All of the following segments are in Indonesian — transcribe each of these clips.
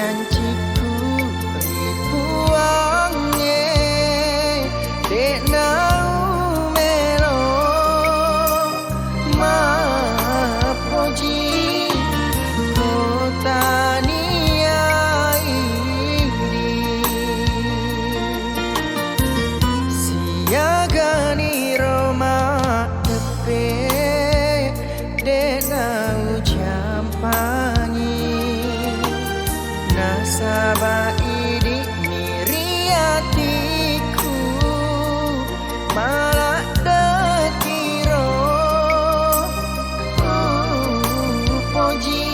janjiku ribuange dek nau melo mapoji kotania ini siagani Roma tepe dek nau jampangi nasabah ini miriatiku malah dekiro poji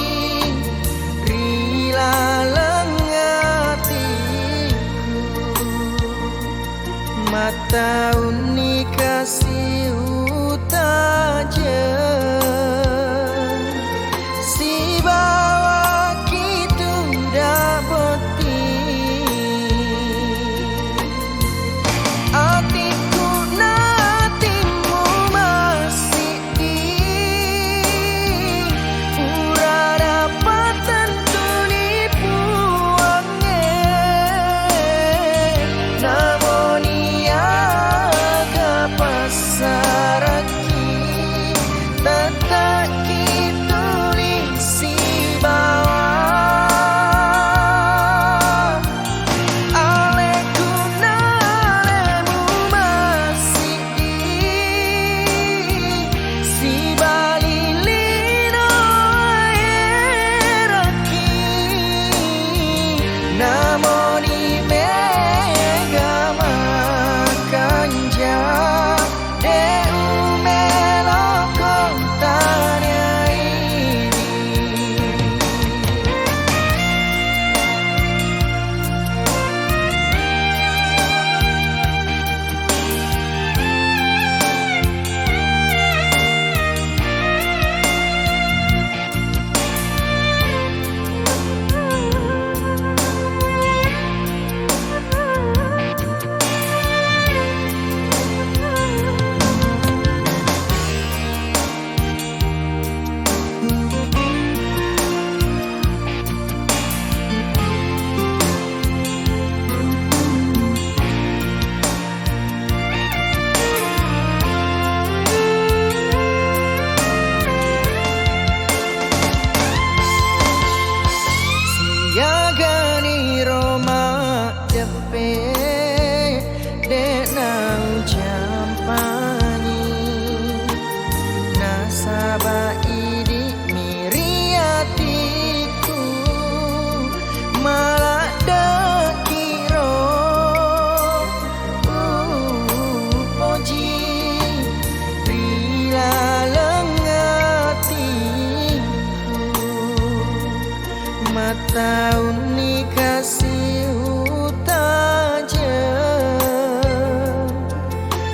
rila lengatiku mata uni kasih utaje si bawa gitu dapeti hatiku natimu masih di ura dapat tentu dibuangnya namun ia gak pasaraki tetap ditulis si bawah aleku nalemu masih di si balilino eraki namun mega makan jam siagani Roma depe dek nau jampangi nasabah ini miriatiku malah dekiro poji rila lengatiku mata uni kasih utaje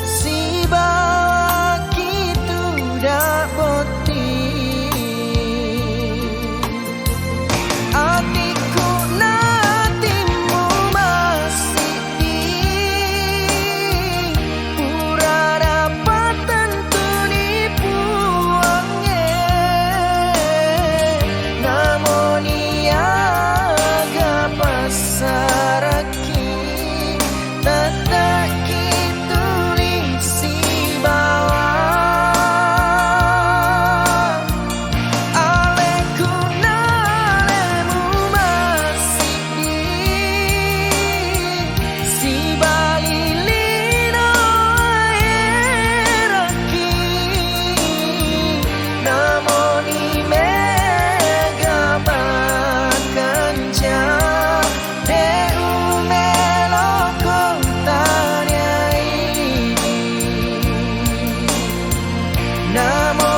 si bawa gitu dapeti hatiku natimu masih di ura dapat tentu dibuangnya namun ia gak pasaraki tetap ditulis si bawah aleku nalemu masih di si balilino eraki namun mega makan jam namun